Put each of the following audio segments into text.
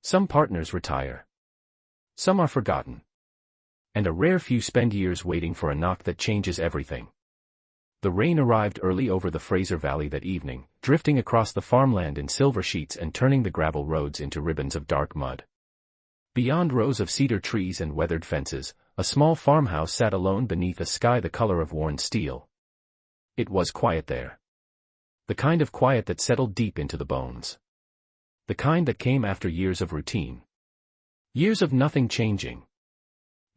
Some partners retire. Some are forgotten. And a rare few spend years waiting for a knock that changes everything. The rain arrived early over the Fraser Valley that evening, drifting across the farmland in silver sheets and turning the gravel roads into ribbons of dark mud. Beyond rows of cedar trees and weathered fences, a small farmhouse sat alone beneath a sky the color of worn steel. It was quiet there. The kind of quiet that settled deep into the bones. The kind that came after years of routine. Years of nothing changing.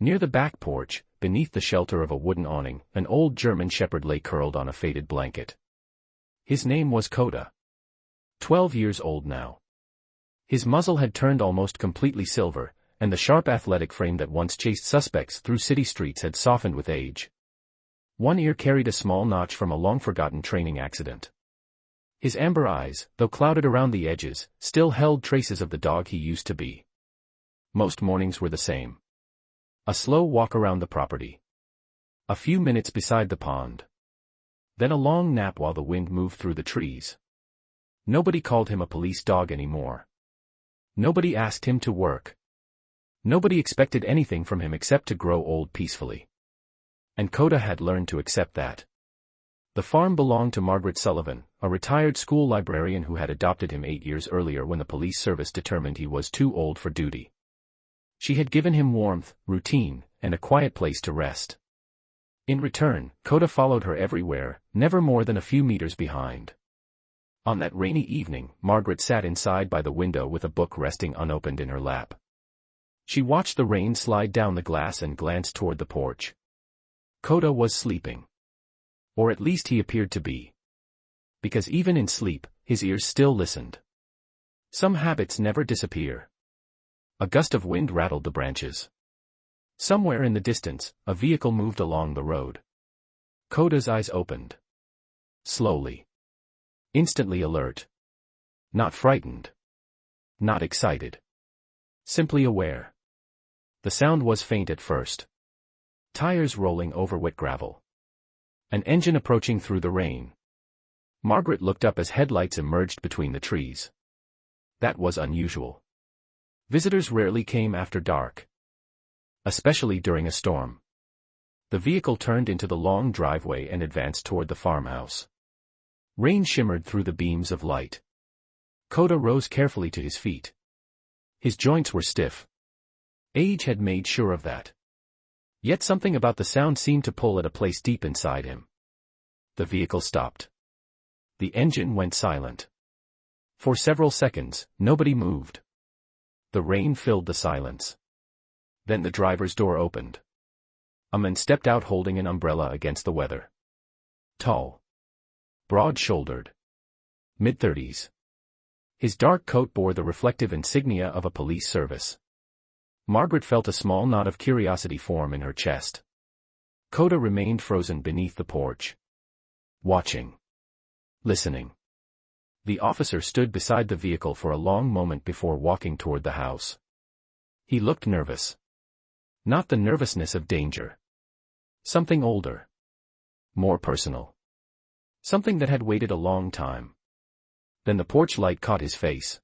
Near the back porch, beneath the shelter of a wooden awning, an old German shepherd lay curled on a faded blanket. His name was Coda. 12 years old now. His muzzle had turned almost completely silver, and the sharp athletic frame that once chased suspects through city streets had softened with age. One ear carried a small notch from a long-forgotten training accident. His amber eyes, though clouded around the edges, still held traces of the dog he used to be. Most mornings were the same. A slow walk around the property. A few minutes beside the pond. Then a long nap while the wind moved through the trees. Nobody called him a police dog anymore. Nobody asked him to work. Nobody expected anything from him except to grow old peacefully. And Coda had learned to accept that. The farm belonged to Margaret Sullivan, a retired school librarian who had adopted him 8 years earlier when the police service determined he was too old for duty. She had given him warmth, routine, and a quiet place to rest. In return, Coda followed her everywhere, never more than a few meters behind. On that rainy evening, Margaret sat inside by the window with a book resting unopened in her lap. She watched the rain slide down the glass and glanced toward the porch. Coda was sleeping. Or at least he appeared to be. Because even in sleep, his ears still listened. Some habits never disappear. A gust of wind rattled the branches. Somewhere in the distance, a vehicle moved along the road. Coda's eyes opened. Slowly. Instantly alert. Not frightened. Not excited. Simply aware. The sound was faint at first. Tires rolling over wet gravel. An engine approaching through the rain. Margaret looked up as headlights emerged between the trees. That was unusual. Visitors rarely came after dark. Especially during a storm. The vehicle turned into the long driveway and advanced toward the farmhouse. Rain shimmered through the beams of light. Coda rose carefully to his feet. His joints were stiff. Age had made sure of that. Yet something about the sound seemed to pull at a place deep inside him. The vehicle stopped. The engine went silent. For several seconds, nobody moved. The rain filled the silence. Then the driver's door opened. A man stepped out holding an umbrella against the weather. Tall. Broad-shouldered. Mid-30s. His dark coat bore the reflective insignia of a police service. Margaret felt a small knot of curiosity form in her chest. Coda remained frozen beneath the porch. Watching. Listening. The officer stood beside the vehicle for a long moment before walking toward the house. He looked nervous. Not the nervousness of danger. Something older. More personal. Something that had waited a long time. Then the porch light caught his face.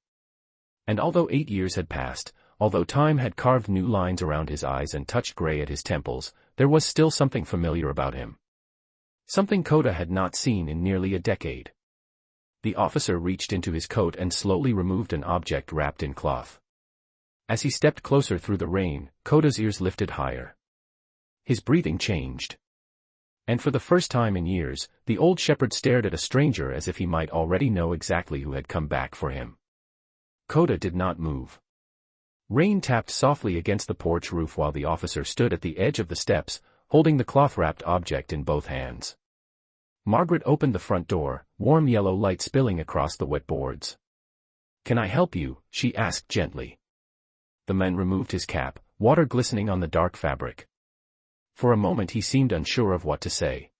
And although 8 years had passed, although time had carved new lines around his eyes and touched gray at his temples, there was still something familiar about him. Something Coda had not seen in nearly a decade. The officer reached into his coat and slowly removed an object wrapped in cloth. As he stepped closer through the rain, Coda's ears lifted higher. His breathing changed. And for the first time in years, the old shepherd stared at a stranger as if he might already know exactly who had come back for him. Coda did not move. Rain tapped softly against the porch roof while the officer stood at the edge of the steps, holding the cloth-wrapped object in both hands. Margaret opened the front door, warm yellow light spilling across the wet boards. "Can I help you?" she asked gently. The man removed his cap, water glistening on the dark fabric. For a moment he seemed unsure of what to say.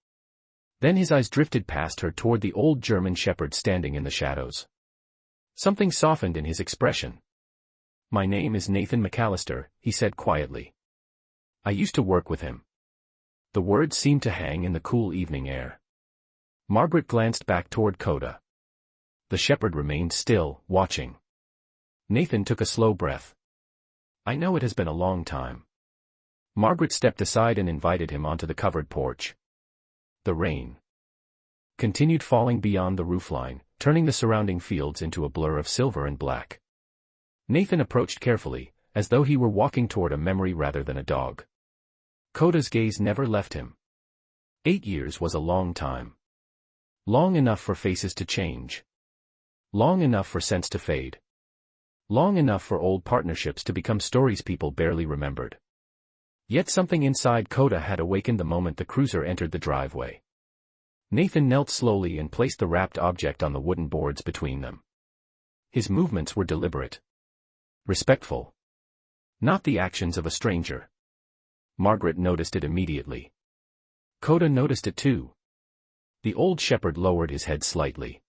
Then his eyes drifted past her toward the old German shepherd standing in the shadows. Something softened in his expression. "My name is Nathan McAllister," he said quietly. "I used to work with him." The words seemed to hang in the cool evening air. Margaret glanced back toward Coda. The shepherd remained still, watching. Nathan took a slow breath. I know it has been a long time. Margaret stepped aside and invited him onto the covered porch. The rain continued falling beyond the roofline, turning the surrounding fields into a blur of silver and black. Nathan approached carefully, as though he were walking toward a memory rather than a dog. Coda's gaze never left him. 8 years was a long time. Long enough for faces to change. Long enough for scents to fade. Long enough for old partnerships to become stories people barely remembered. Yet something inside Coda had awakened the moment the cruiser entered the driveway. Nathan knelt slowly and placed the wrapped object on the wooden boards between them. His movements were deliberate. Respectful. Not the actions of a stranger. Margaret noticed it immediately. Coda noticed it too. The old shepherd lowered his head slightly.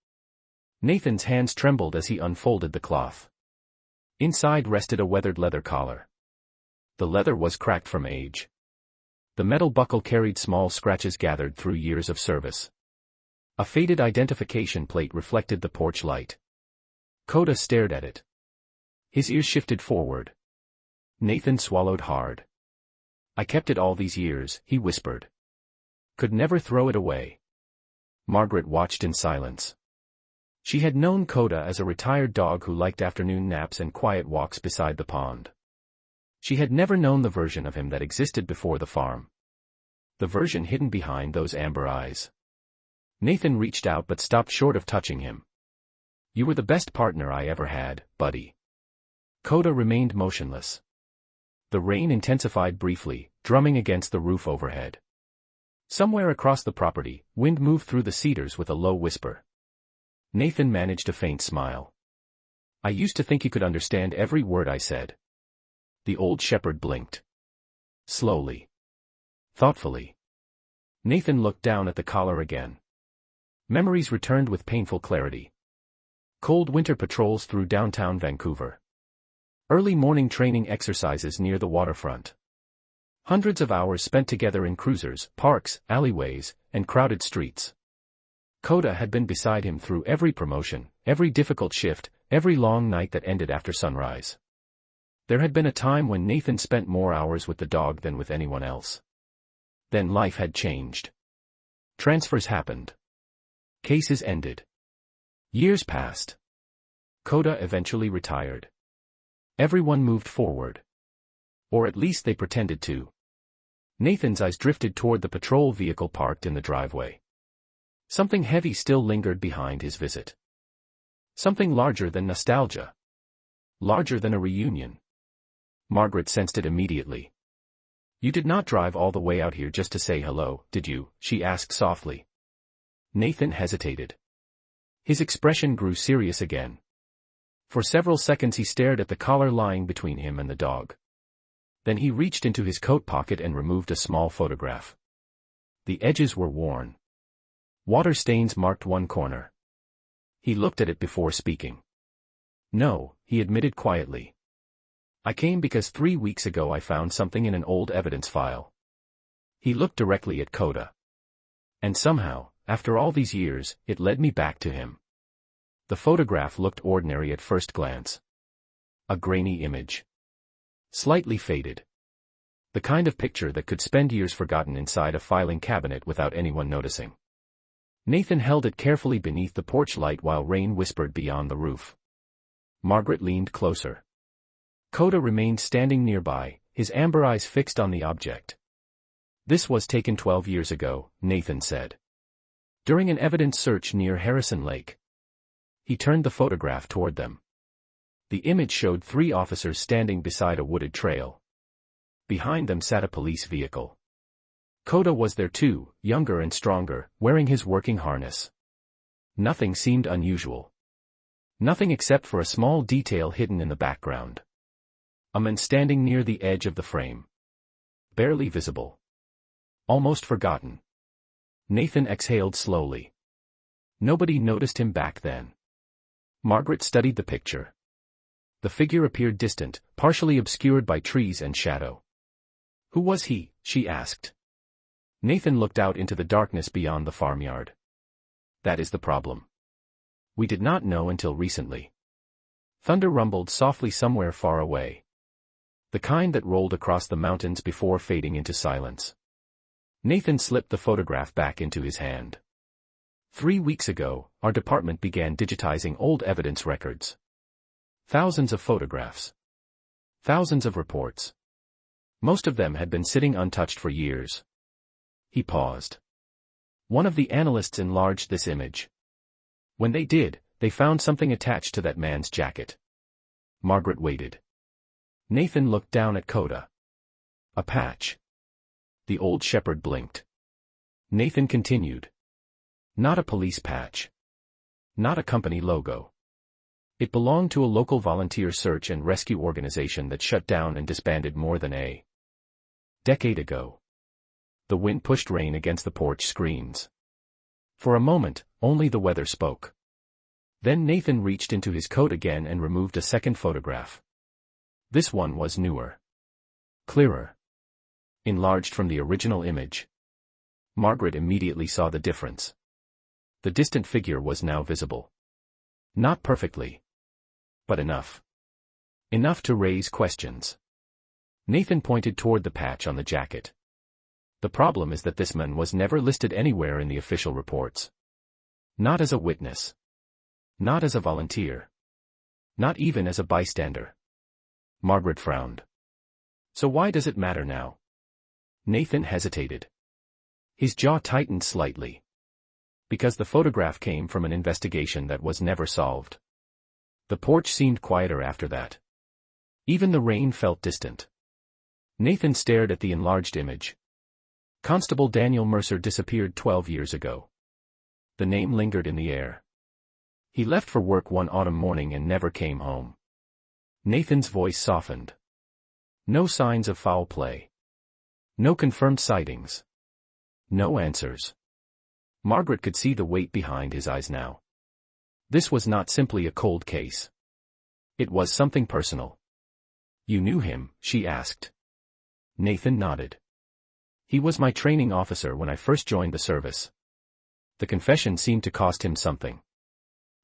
Nathan's hands trembled as he unfolded the cloth. Inside rested a weathered leather collar. The leather was cracked from age. The metal buckle carried small scratches gathered through years of service. A faded identification plate reflected the porch light. Coda stared at it. His ears shifted forward. Nathan swallowed hard. I kept it all these years, he whispered. Could never throw it away. Margaret watched in silence. She had known Coda as a retired dog who liked afternoon naps and quiet walks beside the pond. She had never known the version of him that existed before the farm. The version hidden behind those amber eyes. Nathan reached out but stopped short of touching him. You were the best partner I ever had, buddy. Coda remained motionless. The rain intensified briefly, drumming against the roof overhead. Somewhere across the property, wind moved through the cedars with a low whisper. Nathan managed a faint smile. I used to think you could understand every word I said. The old shepherd blinked. Slowly. Thoughtfully. Nathan looked down at the collar again. Memories returned with painful clarity. Cold winter patrols through downtown Vancouver. Early morning training exercises near the waterfront. Hundreds of hours spent together in cruisers, parks, alleyways, and crowded streets. Coda had been beside him through every promotion, every difficult shift, every long night that ended after sunrise. There had been a time when Nathan spent more hours with the dog than with anyone else. Then life had changed. Transfers happened. Cases ended. Years passed. Coda eventually retired. Everyone moved forward. Or at least they pretended to. Nathan's eyes drifted toward the patrol vehicle parked in the driveway. Something heavy still lingered behind his visit. Something larger than nostalgia. Larger than a reunion. Margaret sensed it immediately. You did not drive all the way out here just to say hello, did you? She asked softly. Nathan hesitated. His expression grew serious again. For several seconds he stared at the collar lying between him and the dog. Then he reached into his coat pocket and removed a small photograph. The edges were worn. Water stains marked one corner. He looked at it before speaking. No, he admitted quietly. I came because 3 weeks ago I found something in an old evidence file. He looked directly at Coda. And somehow, after all these years, it led me back to him. The photograph looked ordinary at first glance. A grainy image. Slightly faded. The kind of picture that could spend years forgotten inside a filing cabinet without anyone noticing. Nathan held it carefully beneath the porch light while rain whispered beyond the roof. Margaret leaned closer. Coda remained standing nearby, his amber eyes fixed on the object. This was taken 12 years ago, Nathan said. During an evidence search near Harrison Lake. He turned the photograph toward them. The image showed 3 officers standing beside a wooded trail. Behind them sat a police vehicle. Coda was there too, younger and stronger, wearing his working harness. Nothing seemed unusual. Nothing except for a small detail hidden in the background. A man standing near the edge of the frame. Barely visible. Almost forgotten. Nathan exhaled slowly. Nobody noticed him back then. Margaret studied the picture. The figure appeared distant, partially obscured by trees and shadow. Who was he? She asked. Nathan looked out into the darkness beyond the farmyard. That is the problem. We did not know until recently. Thunder rumbled softly somewhere far away. The kind that rolled across the mountains before fading into silence. Nathan slipped the photograph back into his hand. 3 weeks ago, our department began digitizing old evidence records. Thousands of photographs. Thousands of reports. Most of them had been sitting untouched for years. He paused. One of the analysts enlarged this image. When they did, they found something attached to that man's jacket. Margaret waited. Nathan looked down at Coda. A patch. The old shepherd blinked. Nathan continued. Not a police patch. Not a company logo. It belonged to a local volunteer search and rescue organization that shut down and disbanded more than a decade ago. The wind pushed rain against the porch screens. For a moment, only the weather spoke. Then Nathan reached into his coat again and removed a second photograph. This one was newer. Clearer. Enlarged from the original image. Margaret immediately saw the difference. The distant figure was now visible. Not perfectly. But enough. Enough to raise questions. Nathan pointed toward the patch on the jacket. The problem is that this man was never listed anywhere in the official reports. Not as a witness. Not as a volunteer. Not even as a bystander. Margaret frowned. So why does it matter now? Nathan hesitated. His jaw tightened slightly. Because the photograph came from an investigation that was never solved. The porch seemed quieter after that. Even the rain felt distant. Nathan stared at the enlarged image. Constable Daniel Mercer disappeared 12 years ago. The name lingered in the air. He left for work one autumn morning and never came home. Nathan's voice softened. No signs of foul play. No confirmed sightings. No answers. Margaret could see the weight behind his eyes now. This was not simply a cold case. It was something personal. You knew him, she asked. Nathan nodded. He was my training officer when I first joined the service. The confession seemed to cost him something.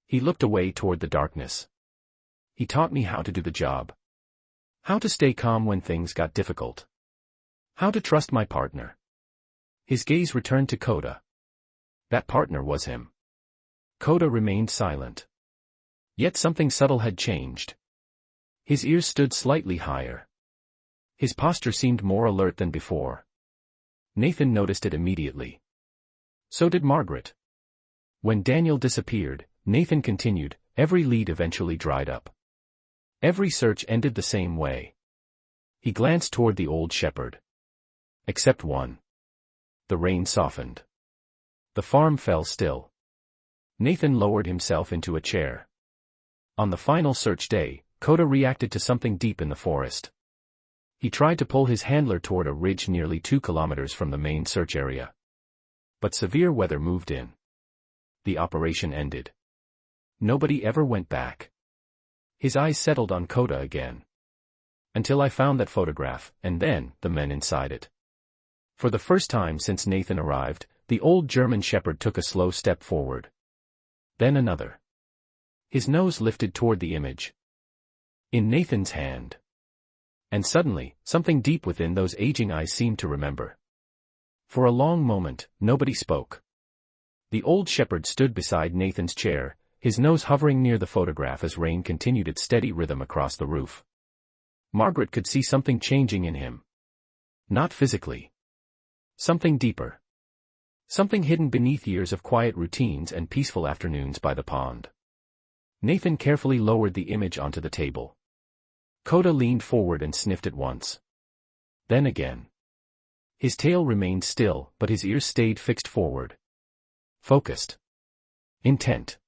He looked away toward the darkness. He taught me how to do the job. How to stay calm when things got difficult. How to trust my partner. His gaze returned to Coda. That partner was him. Coda remained silent. Yet something subtle had changed. His ears stood slightly higher. His posture seemed more alert than before. Nathan noticed it immediately. So did Margaret. When Daniel disappeared, Nathan continued, every lead eventually dried up. Every search ended the same way. He glanced toward the old shepherd. Except one. The rain softened. The farm fell still. Nathan lowered himself into a chair. On the final search day, Coda reacted to something deep in the forest. He tried to pull his handler toward a ridge nearly 2 kilometers from the main search area. But severe weather moved in. The operation ended. Nobody ever went back. His eyes settled on Coda again. Until I found that photograph, and then, the men inside it. For the first time since Nathan arrived, the old German shepherd took a slow step forward. Then another. His nose lifted toward the image. In Nathan's hand. And suddenly, something deep within those aging eyes seemed to remember. For a long moment, nobody spoke. The old shepherd stood beside Nathan's chair, his nose hovering near the photograph as rain continued its steady rhythm across the roof. Margaret could see something changing in him. Not physically. Something deeper. Something hidden beneath years of quiet routines and peaceful afternoons by the pond. Nathan carefully lowered the image onto the table. Coda leaned forward and sniffed it once. Then again. His tail remained still, but his ears stayed fixed forward. Focused. Intent.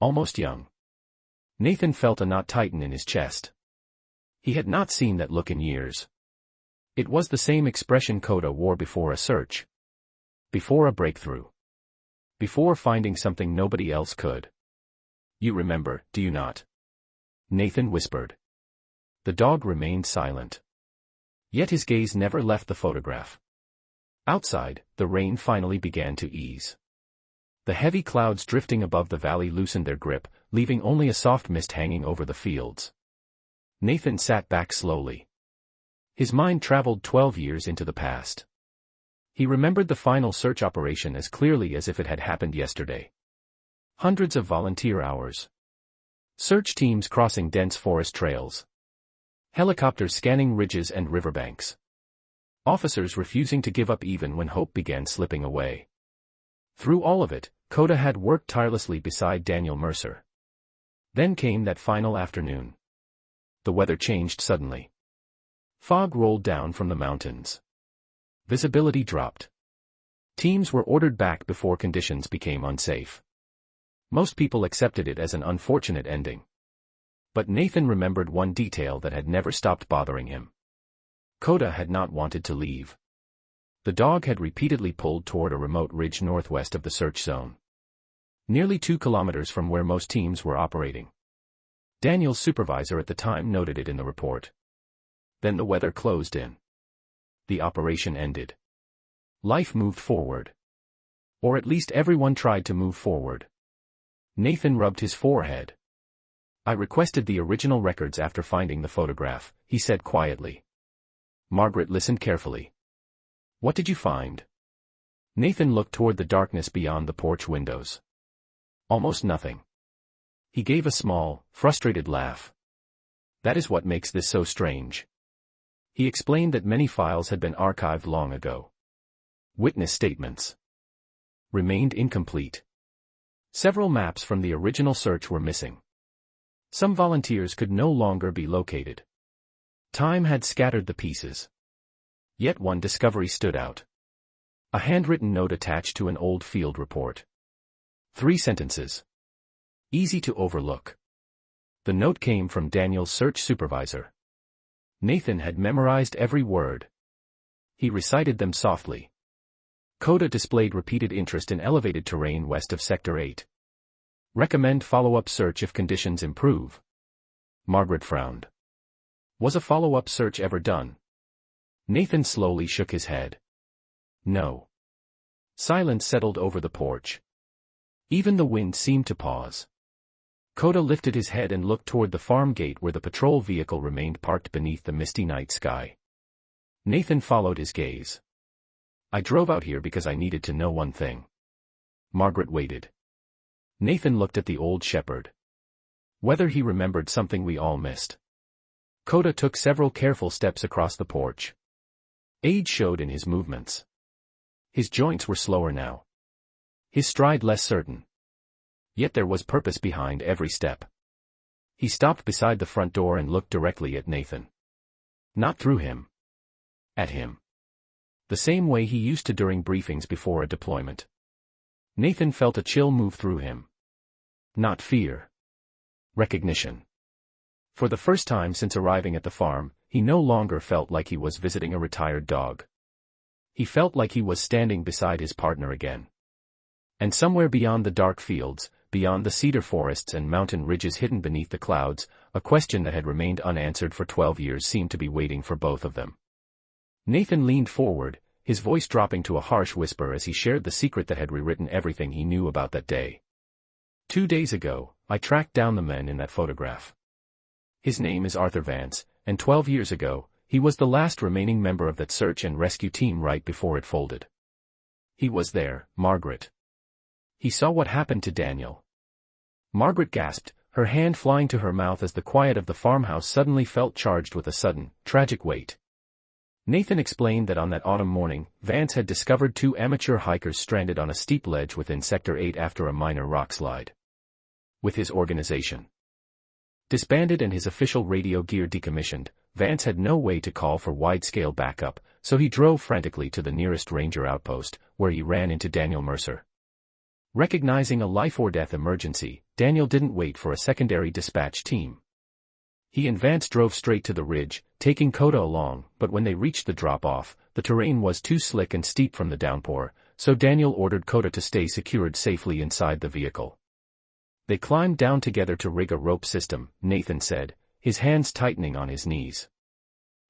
Almost young. Nathan felt a knot tighten in his chest. He had not seen that look in years. It was the same expression Coda wore before a search. Before a breakthrough. Before finding something nobody else could. You remember, do you not? Nathan whispered. The dog remained silent. Yet his gaze never left the photograph. Outside, the rain finally began to ease. The heavy clouds drifting above the valley loosened their grip, leaving only a soft mist hanging over the fields. Nathan sat back slowly. His mind traveled 12 years into the past. He remembered the final search operation as clearly as if it had happened yesterday. Hundreds of volunteer hours. Search teams crossing dense forest trails. Helicopters scanning ridges and riverbanks. Officers refusing to give up even when hope began slipping away. Through all of it, Coda had worked tirelessly beside Daniel Mercer. Then came that final afternoon. The weather changed suddenly. Fog rolled down from the mountains. Visibility dropped. Teams were ordered back before conditions became unsafe. Most people accepted it as an unfortunate ending. But Nathan remembered one detail that had never stopped bothering him. Coda had not wanted to leave. The dog had repeatedly pulled toward a remote ridge northwest of the search zone. Nearly 2 kilometers from where most teams were operating. Daniel's supervisor at the time noted it in the report. Then the weather closed in. The operation ended. Life moved forward. Or at least everyone tried to move forward. Nathan rubbed his forehead. I requested the original records after finding the photograph, he said quietly. Margaret listened carefully. What did you find? Nathan looked toward the darkness beyond the porch windows. Almost nothing. He gave a small, frustrated laugh. That is what makes this so strange. He explained that many files had been archived long ago. Witness statements remained incomplete. Several maps from the original search were missing. Some volunteers could no longer be located. Time had scattered the pieces. Yet one discovery stood out. A handwritten note attached to an old field report. 3 sentences. Easy to overlook. The note came from Daniel's search supervisor. Nathan had memorized every word. He recited them softly. Coda displayed repeated interest in elevated terrain west of Sector 8. Recommend follow-up search if conditions improve. Margaret frowned. Was a follow-up search ever done? Nathan slowly shook his head. No. Silence settled over the porch. Even the wind seemed to pause. Coda lifted his head and looked toward the farm gate where the patrol vehicle remained parked beneath the misty night sky. Nathan followed his gaze. I drove out here because I needed to know one thing. Margaret waited. Nathan looked at the old shepherd. Whether he remembered something we all missed. Coda took several careful steps across the porch. Age showed in his movements. His joints were slower now. His stride less certain. Yet there was purpose behind every step. He stopped beside the front door and looked directly at Nathan. Not through him. At him. The same way he used to during briefings before a deployment. Nathan felt a chill move through him. Not fear. Recognition. For the first time since arriving at the farm, he no longer felt like he was visiting a retired dog. He felt like he was standing beside his partner again. And somewhere beyond the dark fields, beyond the cedar forests and mountain ridges hidden beneath the clouds, a question that had remained unanswered for 12 years seemed to be waiting for both of them. Nathan leaned forward, his voice dropping to a harsh whisper as he shared the secret that had rewritten everything he knew about that day. 2 days ago, I tracked down the man in that photograph. His name is Arthur Vance, and 12 years ago, he was the last remaining member of that search and rescue team right before it folded. He was there, Margaret. He saw what happened to Daniel. Margaret gasped, her hand flying to her mouth as the quiet of the farmhouse suddenly felt charged with a sudden, tragic weight. Nathan explained that on that autumn morning, Vance had discovered 2 amateur hikers stranded on a steep ledge within Sector 8 after a minor rock slide. With his organization disbanded and his official radio gear decommissioned, Vance had no way to call for wide-scale backup, so he drove frantically to the nearest ranger outpost, where he ran into Daniel Mercer. Recognizing a life-or-death emergency, Daniel didn't wait for a secondary dispatch team. He and Vance drove straight to the ridge, taking Coda along, but when they reached the drop-off, the terrain was too slick and steep from the downpour, so Daniel ordered Coda to stay secured safely inside the vehicle. They climbed down together to rig a rope system, Nathan said, his hands tightening on his knees.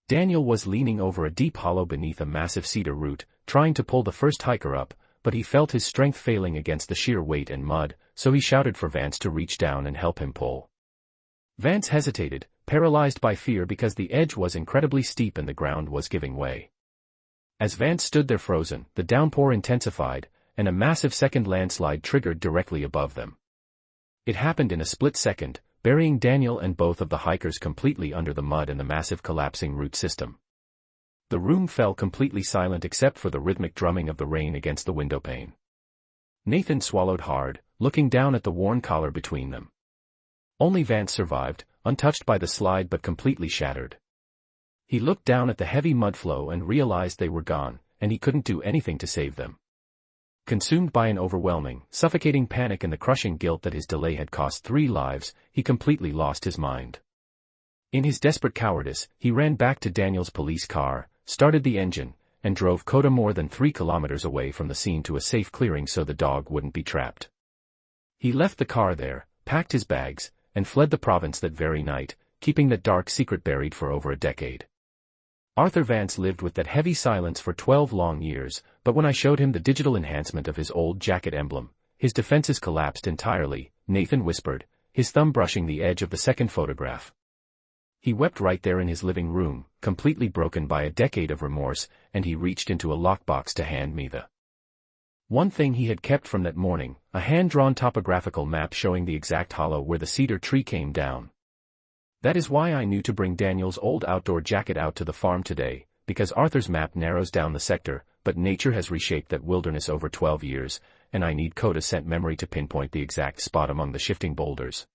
Daniel was leaning over a deep hollow beneath a massive cedar root, trying to pull the first hiker up, but he felt his strength failing against the sheer weight and mud, so he shouted for Vance to reach down and help him pull. Vance hesitated, paralyzed by fear because the edge was incredibly steep and the ground was giving way. As Vance stood there frozen, the downpour intensified, and a massive second landslide triggered directly above them. It happened in a split second, burying Daniel and both of the hikers completely under the mud and the massive collapsing root system. The room fell completely silent except for the rhythmic drumming of the rain against the windowpane. Nathan swallowed hard, looking down at the worn collar between them. Only Vance survived, untouched by the slide but completely shattered. He looked down at the heavy mud flow and realized they were gone, and he couldn't do anything to save them. Consumed by an overwhelming, suffocating panic and the crushing guilt that his delay had cost 3 lives, he completely lost his mind. In his desperate cowardice, he ran back to Daniel's police car, started the engine, and drove Coda more than 3 kilometers away from the scene to a safe clearing so the dog wouldn't be trapped. He left the car there, packed his bags, and fled the province that very night, keeping that dark secret buried for over a decade. Arthur Vance lived with that heavy silence for 12 long years, but when I showed him the digital enhancement of his old jacket emblem, his defenses collapsed entirely, Nathan whispered, his thumb brushing the edge of the second photograph. He wept right there in his living room, completely broken by a decade of remorse, and he reached into a lockbox to hand me the one thing he had kept from that morning, a hand-drawn topographical map showing the exact hollow where the cedar tree came down. That is why I knew to bring Daniel's old outdoor jacket out to the farm today, because Arthur's map narrows down the sector, but nature has reshaped that wilderness over 12 years, and I need Coda's scent memory to pinpoint the exact spot among the shifting boulders.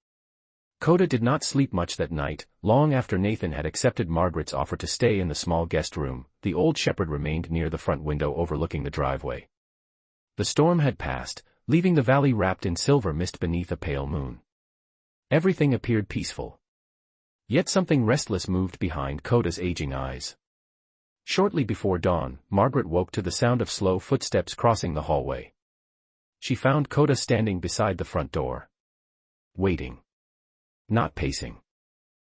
Coda did not sleep much that night. Long after Nathan had accepted Margaret's offer to stay in the small guest room, the old shepherd remained near the front window overlooking the driveway. The storm had passed, leaving the valley wrapped in silver mist beneath a pale moon. Everything appeared peaceful. Yet something restless moved behind Coda's aging eyes. Shortly before dawn, Margaret woke to the sound of slow footsteps crossing the hallway. She found Coda standing beside the front door. Waiting. Not pacing.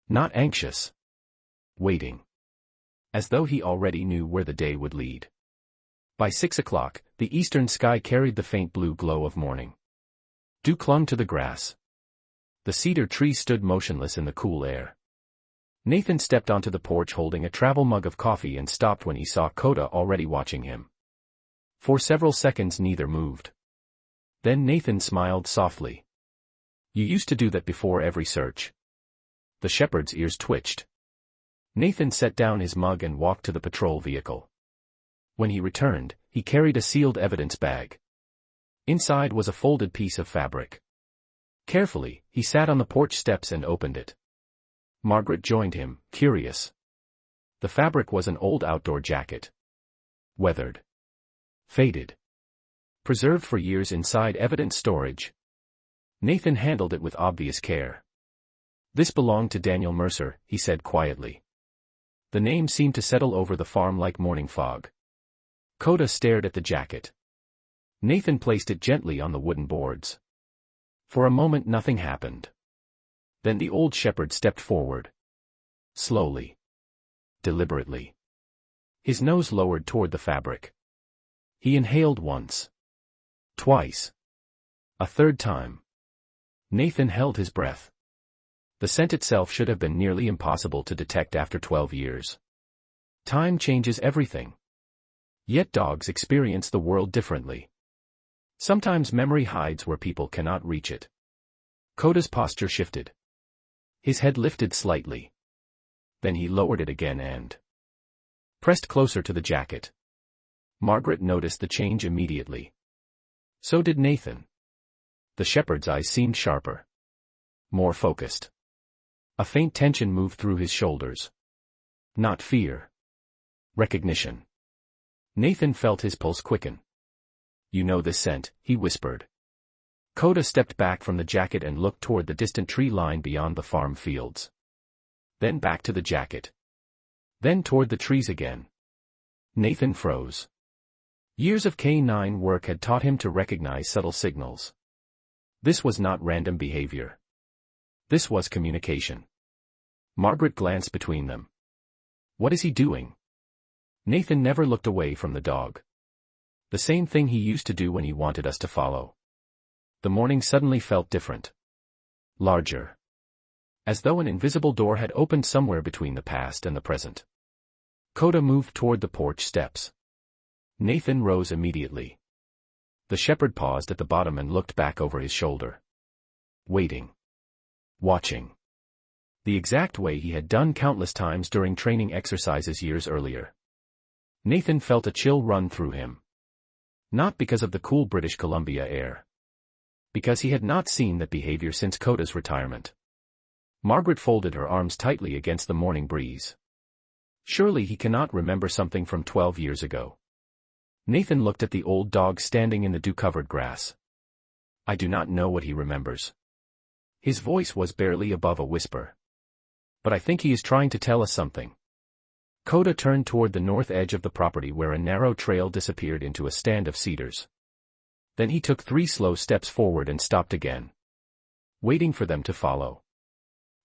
Not anxious. Waiting. As though he already knew where the day would lead. By 6 o'clock, the eastern sky carried the faint blue glow of morning. Dew clung to the grass. The cedar tree stood motionless in the cool air. Nathan stepped onto the porch holding a travel mug of coffee and stopped when he saw Coda already watching him. For several seconds neither moved. Then Nathan smiled softly. You used to do that before every search. The shepherd's ears twitched. Nathan set down his mug and walked to the patrol vehicle. When he returned, he carried a sealed evidence bag. Inside was a folded piece of fabric. Carefully, he sat on the porch steps and opened it. Margaret joined him, curious. The fabric was an old outdoor jacket. Weathered. Faded. Preserved for years inside evidence storage. Nathan handled it with obvious care. This belonged to Daniel Mercer, he said quietly. The name seemed to settle over the farm like morning fog. Coda stared at the jacket. Nathan placed it gently on the wooden boards. For a moment nothing happened. Then the old shepherd stepped forward. Slowly. Deliberately. His nose lowered toward the fabric. He inhaled once. Twice. A third time. Nathan held his breath. The scent itself should have been nearly impossible to detect after 12 years. Time changes everything. Yet dogs experience the world differently. Sometimes memory hides where people cannot reach it. Coda's posture shifted. His head lifted slightly. Then he lowered it again and pressed closer to the jacket. Margaret noticed the change immediately. So did Nathan. The shepherd's eyes seemed sharper. More focused. A faint tension moved through his shoulders. Not fear. Recognition. Nathan felt his pulse quicken. You know this scent, he whispered. Coda stepped back from the jacket and looked toward the distant tree line beyond the farm fields. Then back to the jacket. Then toward the trees again. Nathan froze. Years of K9 work had taught him to recognize subtle signals. This was not random behavior. This was communication. Margaret glanced between them. What is he doing? Nathan never looked away from the dog. The same thing he used to do when he wanted us to follow. The morning suddenly felt different. Larger. As though an invisible door had opened somewhere between the past and the present. Coda moved toward the porch steps. Nathan rose immediately. The shepherd paused at the bottom and looked back over his shoulder. Waiting. Watching. The exact way he had done countless times during training exercises years earlier. Nathan felt a chill run through him. Not because of the cool British Columbia air. Because he had not seen that behavior since Coda's retirement. Margaret folded her arms tightly against the morning breeze. Surely he cannot remember something from 12 years ago. Nathan looked at the old dog standing in the dew-covered grass. I do not know what he remembers. His voice was barely above a whisper. But I think he is trying to tell us something. Coda turned toward the north edge of the property where a narrow trail disappeared into a stand of cedars. Then he took 3 slow steps forward and stopped again. Waiting for them to follow.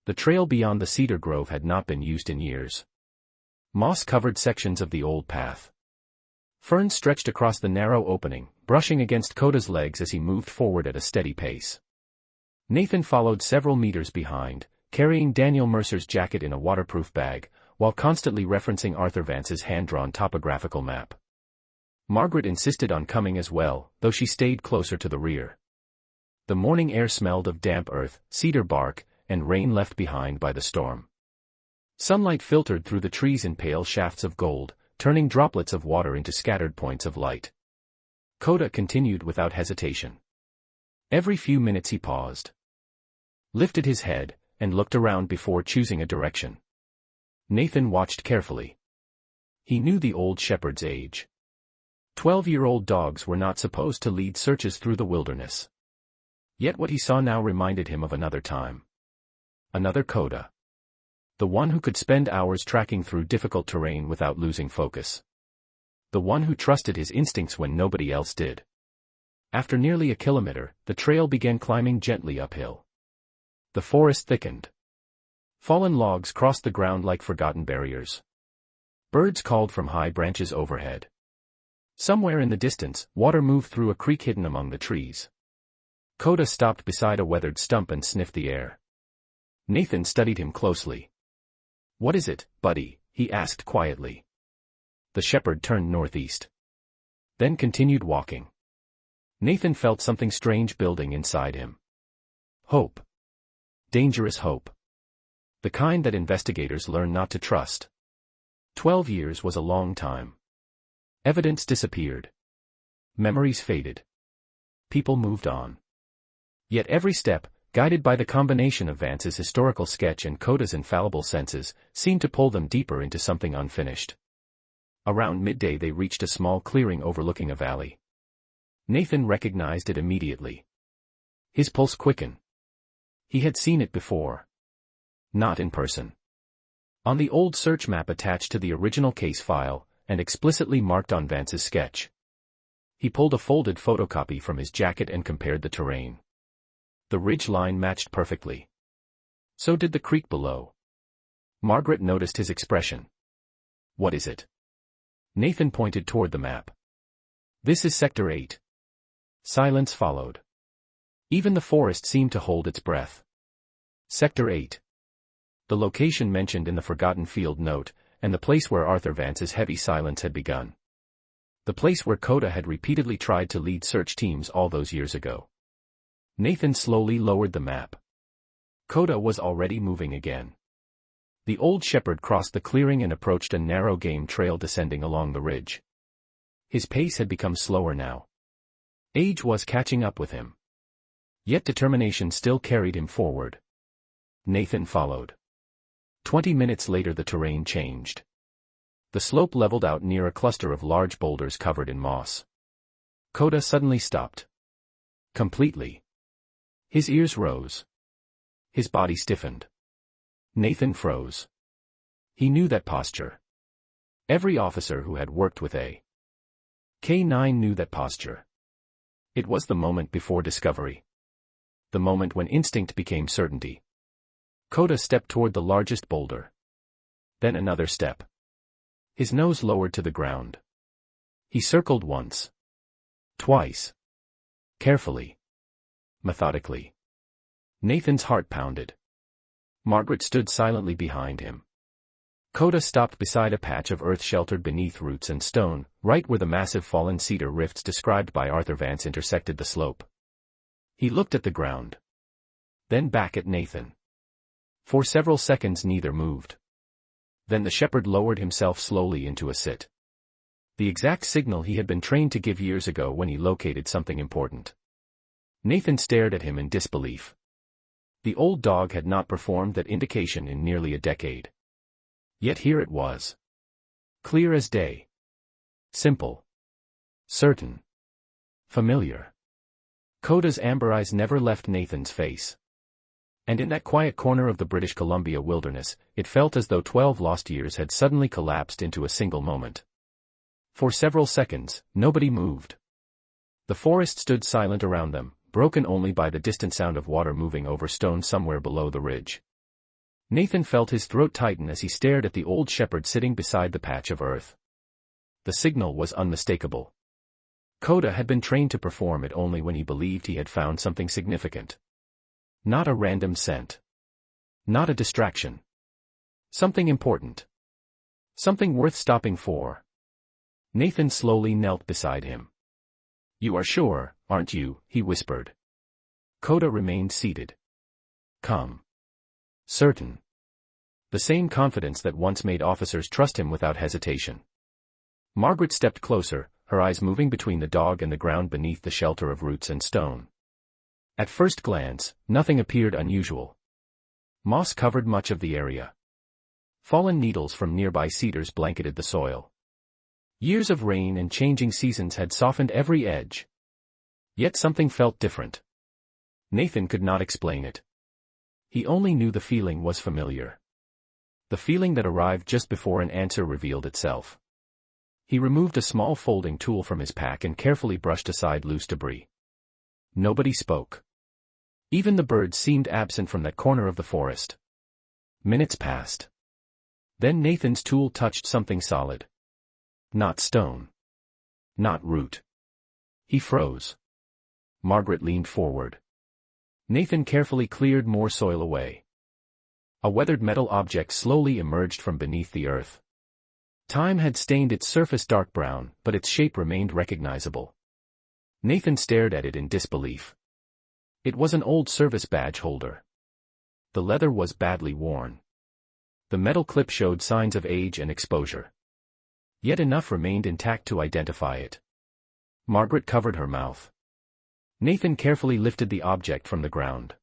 The trail beyond the cedar grove had not been used in years. Moss covered sections of the old path. Ferns stretched across the narrow opening, brushing against Coda's legs as he moved forward at a steady pace. Nathan followed several meters behind, carrying Daniel Mercer's jacket in a waterproof bag, while constantly referencing Arthur Vance's hand-drawn topographical map. Margaret insisted on coming as well, though she stayed closer to the rear. The morning air smelled of damp earth, cedar bark, and rain left behind by the storm. Sunlight filtered through the trees in pale shafts of gold, turning droplets of water into scattered points of light. Coda continued without hesitation. Every few minutes he paused, lifted his head, and looked around before choosing a direction. Nathan watched carefully. He knew the old shepherd's age. 12-year-old dogs were not supposed to lead searches through the wilderness. Yet what he saw now reminded him of another time. Another Coda. The one who could spend hours tracking through difficult terrain without losing focus. The one who trusted his instincts when nobody else did. After nearly a kilometer, the trail began climbing gently uphill. The forest thickened. Fallen logs crossed the ground like forgotten barriers. Birds called from high branches overhead. Somewhere in the distance, water moved through a creek hidden among the trees. Coda stopped beside a weathered stump and sniffed the air. Nathan studied him closely. What is it, buddy? He asked quietly. The shepherd turned northeast. Then continued walking. Nathan felt something strange building inside him. Hope. Dangerous hope. The kind that investigators learn not to trust. 12 years was a long time. Evidence disappeared. Memories faded. People moved on. Yet every step, guided by the combination of Vance's historical sketch and Coda's infallible senses, seemed to pull them deeper into something unfinished. Around midday they reached a small clearing overlooking a valley. Nathan recognized it immediately. His pulse quickened. He had seen it before. Not in person. On the old search map attached to the original case file, and explicitly marked on Vance's sketch. He pulled a folded photocopy from his jacket and compared the terrain. The ridge line matched perfectly. So did the creek below. Margaret noticed his expression. What is it? Nathan pointed toward the map. This is Sector 8. Silence followed. Even the forest seemed to hold its breath. Sector 8. The location mentioned in the forgotten field note, and the place where Arthur Vance's heavy silence had begun. The place where Coda had repeatedly tried to lead search teams all those years ago. Nathan slowly lowered the map. Coda was already moving again. The old shepherd crossed the clearing and approached a narrow game trail descending along the ridge. His pace had become slower now. Age was catching up with him. Yet determination still carried him forward. Nathan followed. 20 minutes later the terrain changed. The slope leveled out near a cluster of large boulders covered in moss. Coda suddenly stopped. Completely. His ears rose. His body stiffened. Nathan froze. He knew that posture. Every officer who had worked with a K9 knew that posture. It was the moment before discovery. The moment when instinct became certainty. Coda stepped toward the largest boulder. Then another step. His nose lowered to the ground. He circled once. Twice. Carefully. Methodically. Nathan's heart pounded. Margaret stood silently behind him. Coda stopped beside a patch of earth sheltered beneath roots and stone, right where the massive fallen cedar rifts described by Arthur Vance intersected the slope. He looked at the ground. Then back at Nathan. For several seconds neither moved. Then the shepherd lowered himself slowly into a sit. The exact signal he had been trained to give years ago when he located something important. Nathan stared at him in disbelief. The old dog had not performed that indication in nearly a decade. Yet here it was. Clear as day. Simple. Certain. Familiar. Coda's amber eyes never left Nathan's face. And in that quiet corner of the British Columbia wilderness, it felt as though 12 lost years had suddenly collapsed into a single moment. For several seconds, nobody moved. The forest stood silent around them, broken only by the distant sound of water moving over stone somewhere below the ridge. Nathan felt his throat tighten as he stared at the old shepherd sitting beside the patch of earth. The signal was unmistakable. Coda had been trained to perform it only when he believed he had found something significant. Not a random scent. Not a distraction. Something important. Something worth stopping for. Nathan slowly knelt beside him. "You are sure, aren't you?" he whispered. Coda remained seated. Calm. Certain. The same confidence that once made officers trust him without hesitation. Margaret stepped closer, her eyes moving between the dog and the ground beneath the shelter of roots and stone. At first glance, nothing appeared unusual. Moss covered much of the area. Fallen needles from nearby cedars blanketed the soil. Years of rain and changing seasons had softened every edge. Yet something felt different. Nathan could not explain it. He only knew the feeling was familiar. The feeling that arrived just before an answer revealed itself. He removed a small folding tool from his pack and carefully brushed aside loose debris. Nobody spoke. Even the birds seemed absent from that corner of the forest. Minutes passed. Then Nathan's tool touched something solid. Not stone. Not root. He froze. Margaret leaned forward. Nathan carefully cleared more soil away. A weathered metal object slowly emerged from beneath the earth. Time had stained its surface dark brown, but its shape remained recognizable. Nathan stared at it in disbelief. It was an old service badge holder. The leather was badly worn. The metal clip showed signs of age and exposure. Yet enough remained intact to identify it. Margaret covered her mouth. Nathan carefully lifted the object from the ground.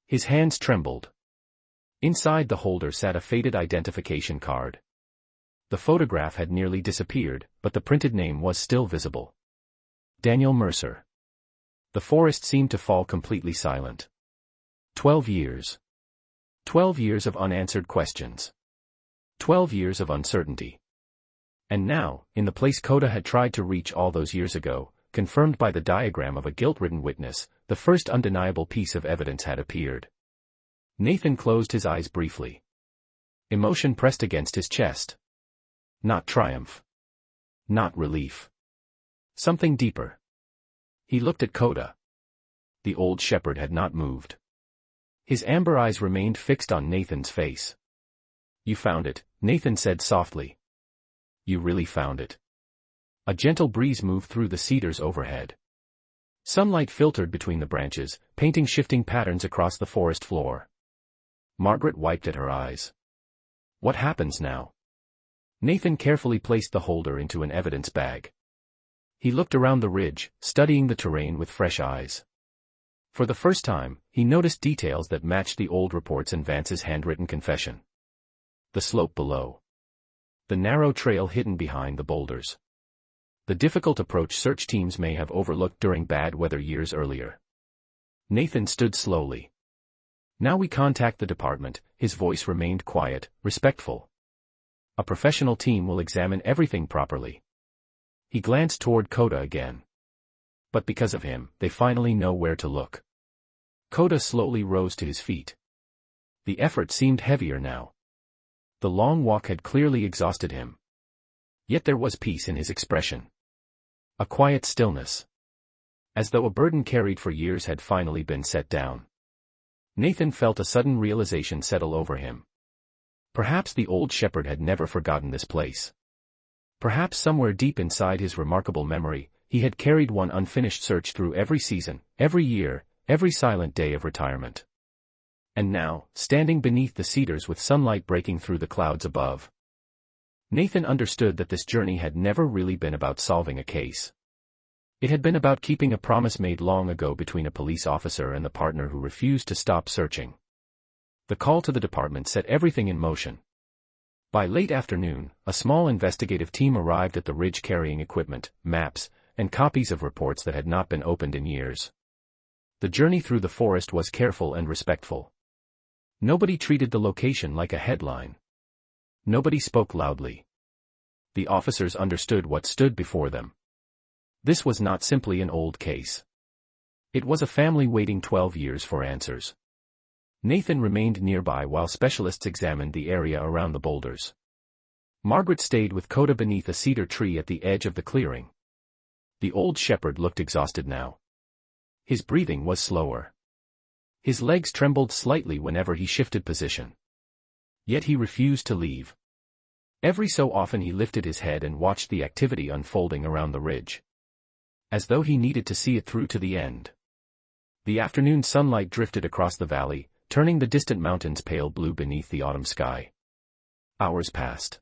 His hands trembled. Inside the holder sat a faded identification card. The photograph had nearly disappeared, but the printed name was still visible. Daniel Mercer. The forest seemed to fall completely silent. 12 years. 12 years of unanswered questions. 12 years of uncertainty. And now, in the place Coda had tried to reach all those years ago, confirmed by the diagram of a guilt-ridden witness, the first undeniable piece of evidence had appeared. Nathan closed his eyes briefly. Emotion pressed against his chest. Not triumph. Not relief. Something deeper. He looked at Coda. The old shepherd had not moved. His amber eyes remained fixed on Nathan's face. "You found it," Nathan said softly. "You really found it." A gentle breeze moved through the cedars overhead. Sunlight filtered between the branches, painting shifting patterns across the forest floor. Margaret wiped at her eyes. "What happens now?" Nathan carefully placed the holder into an evidence bag. He looked around the ridge, studying the terrain with fresh eyes. For the first time, he noticed details that matched the old reports and Vance's handwritten confession. The slope below. The narrow trail hidden behind the boulders. The difficult approach search teams may have overlooked during bad weather years earlier. Nathan stood slowly. "Now we contact the department," his voice remained quiet, respectful. "A professional team will examine everything properly." He glanced toward Coda again. But because of him, they finally know where to look. Coda slowly rose to his feet. The effort seemed heavier now. The long walk had clearly exhausted him. Yet there was peace in his expression. A quiet stillness. As though a burden carried for years had finally been set down. Nathan felt a sudden realization settle over him. Perhaps the old shepherd had never forgotten this place. Perhaps somewhere deep inside his remarkable memory, he had carried one unfinished search through every season, every year, every silent day of retirement. And now, standing beneath the cedars with sunlight breaking through the clouds above, Nathan understood that this journey had never really been about solving a case. It had been about keeping a promise made long ago between a police officer and the partner who refused to stop searching. The call to the department set everything in motion. By late afternoon, a small investigative team arrived at the ridge carrying equipment, maps, and copies of reports that had not been opened in years. The journey through the forest was careful and respectful. Nobody treated the location like a headline. Nobody spoke loudly. The officers understood what stood before them. This was not simply an old case. It was a family waiting 12 years for answers. Nathan remained nearby while specialists examined the area around the boulders. Margaret stayed with Coda beneath a cedar tree at the edge of the clearing. The old shepherd looked exhausted now. His breathing was slower. His legs trembled slightly whenever he shifted position. Yet he refused to leave. Every so often he lifted his head and watched the activity unfolding around the ridge. As though he needed to see it through to the end. The afternoon sunlight drifted across the valley, turning the distant mountains pale blue beneath the autumn sky. Hours passed.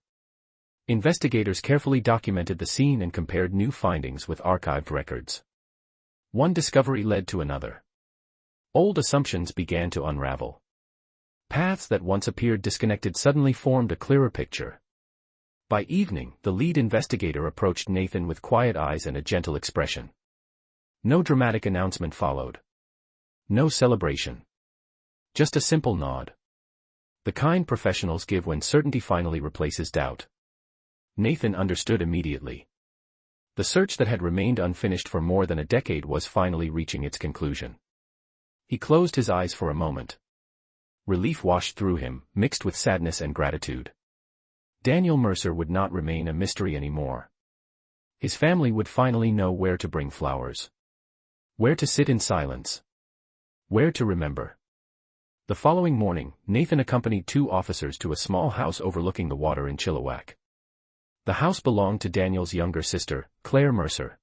Investigators carefully documented the scene and compared new findings with archived records. One discovery led to another. Old assumptions began to unravel. Paths that once appeared disconnected suddenly formed a clearer picture. By evening, the lead investigator approached Nathan with quiet eyes and a gentle expression. No dramatic announcement followed. No celebration. Just a simple nod. The kind professionals give when certainty finally replaces doubt. Nathan understood immediately. The search that had remained unfinished for more than a decade was finally reaching its conclusion. He closed his eyes for a moment. Relief washed through him, mixed with sadness and gratitude. Daniel Mercer would not remain a mystery anymore. His family would finally know where to bring flowers. Where to sit in silence. Where to remember. The following morning, Nathan accompanied two officers to a small house overlooking the water in Chilliwack. The house belonged to Daniel's younger sister, Claire Mercer.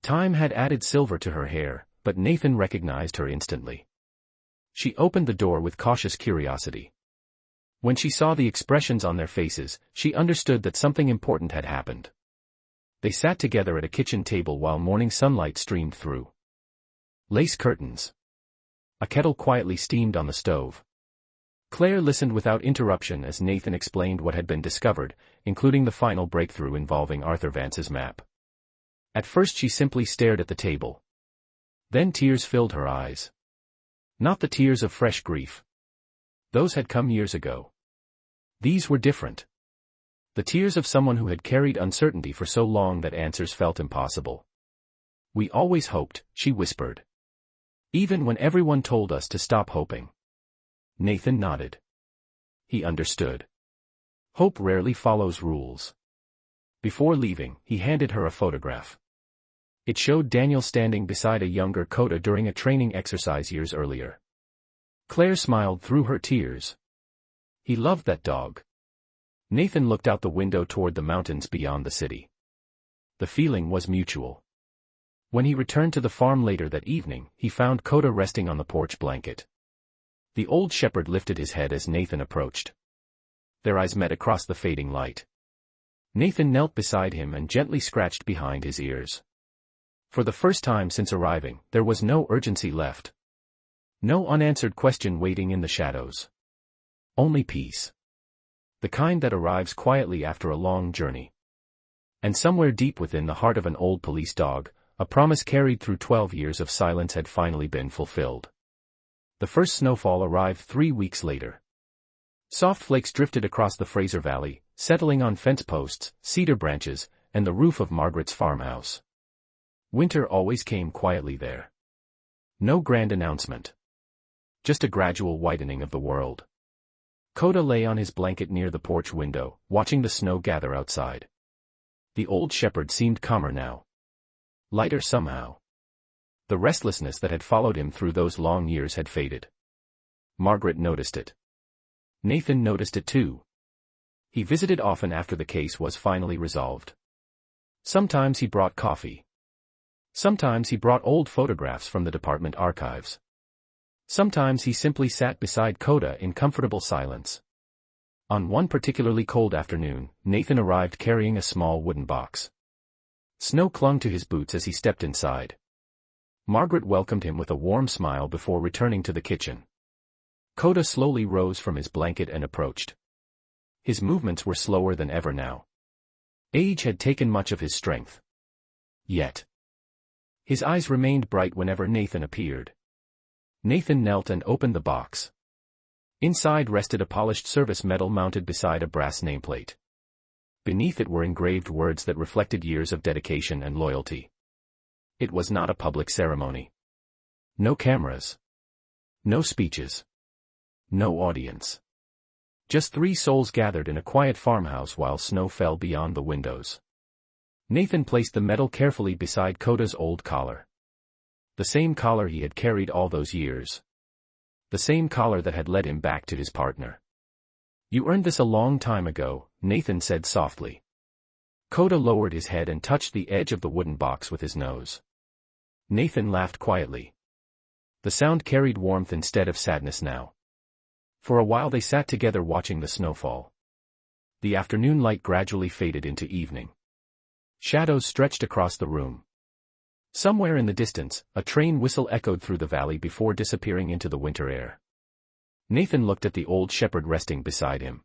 Time had added silver to her hair, but Nathan recognized her instantly. She opened the door with cautious curiosity. When she saw the expressions on their faces, she understood that something important had happened. They sat together at a kitchen table while morning sunlight streamed through. Lace curtains. A kettle quietly steamed on the stove. Claire listened without interruption as Nathan explained what had been discovered, including the final breakthrough involving Arthur Vance's map. At first she simply stared at the table. Then tears filled her eyes. Not the tears of fresh grief. Those had come years ago. These were different. The tears of someone who had carried uncertainty for so long that answers felt impossible. We always hoped, she whispered. Even when everyone told us to stop hoping. Nathan nodded. He understood. Hope rarely follows rules. Before leaving, he handed her a photograph. It showed Daniel standing beside a younger Coda during a training exercise years earlier. Claire smiled through her tears. He loved that dog. Nathan looked out the window toward the mountains beyond the city. The feeling was mutual. When he returned to the farm later that evening, he found Coda resting on the porch blanket. The old shepherd lifted his head as Nathan approached. Their eyes met across the fading light. Nathan knelt beside him and gently scratched behind his ears. For the first time since arriving, there was no urgency left. No unanswered question waiting in the shadows. Only peace. The kind that arrives quietly after a long journey. And somewhere deep within the heart of an old police dog, a promise carried through 12 years of silence had finally been fulfilled. The first snowfall arrived 3 weeks later. Soft flakes drifted across the Fraser Valley, settling on fence posts, cedar branches, and the roof of Margaret's farmhouse. Winter always came quietly there. No grand announcement. Just a gradual whitening of the world. Coda lay on his blanket near the porch window, watching the snow gather outside. The old shepherd seemed calmer now. Lighter somehow. The restlessness that had followed him through those long years had faded. Margaret noticed it. Nathan noticed it too. He visited often after the case was finally resolved. Sometimes he brought coffee. Sometimes he brought old photographs from the department archives. Sometimes he simply sat beside Coda in comfortable silence. On one particularly cold afternoon, Nathan arrived carrying a small wooden box. Snow clung to his boots as he stepped inside. Margaret welcomed him with a warm smile before returning to the kitchen. Coda slowly rose from his blanket and approached. His movements were slower than ever now. Age had taken much of his strength. Yet, his eyes remained bright whenever Nathan appeared. Nathan knelt and opened the box. Inside rested a polished service medal mounted beside a brass nameplate. Beneath it were engraved words that reflected years of dedication and loyalty. It was not a public ceremony. No cameras. No speeches. No audience. Just 3 souls gathered in a quiet farmhouse while snow fell beyond the windows. Nathan placed the medal carefully beside Coda's old collar. The same collar he had carried all those years. The same collar that had led him back to his partner. "You earned this a long time ago," Nathan said softly. Coda lowered his head and touched the edge of the wooden box with his nose. Nathan laughed quietly. The sound carried warmth instead of sadness now. For a while they sat together watching the snowfall. The afternoon light gradually faded into evening. Shadows stretched across the room. Somewhere in the distance, a train whistle echoed through the valley before disappearing into the winter air. Nathan looked at the old shepherd resting beside him.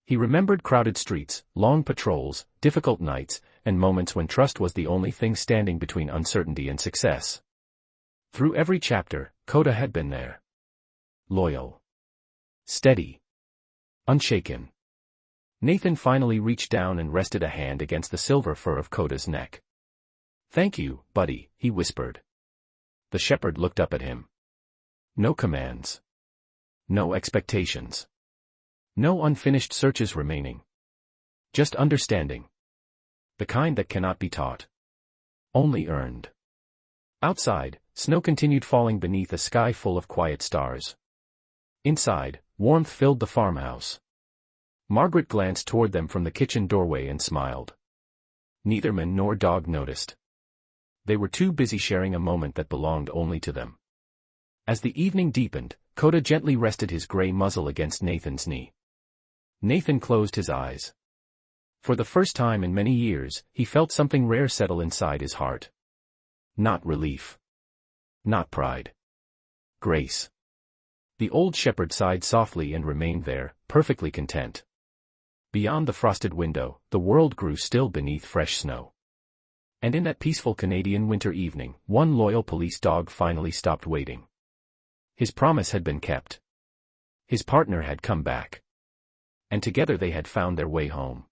He remembered crowded streets, long patrols, difficult nights, and moments when trust was the only thing standing between uncertainty and success. Through every chapter, Coda had been there. Loyal. Steady. Unshaken. Nathan finally reached down and rested a hand against the silver fur of Coda's neck. "Thank you, buddy," he whispered. The shepherd looked up at him. No commands. No expectations. No unfinished searches remaining. Just understanding. The kind that cannot be taught. Only earned. Outside, snow continued falling beneath a sky full of quiet stars. Inside, warmth filled the farmhouse. Margaret glanced toward them from the kitchen doorway and smiled. Neither man nor dog noticed. They were too busy sharing a moment that belonged only to them. As the evening deepened, Coda gently rested his gray muzzle against Nathan's knee. Nathan closed his eyes. For the first time in many years, he felt something rare settle inside his heart. Not relief. Not pride. Grace. The old shepherd sighed softly and remained there, perfectly content. Beyond the frosted window, the world grew still beneath fresh snow. And in that peaceful Canadian winter evening, one loyal police dog finally stopped waiting. His promise had been kept. His partner had come back. And together they had found their way home.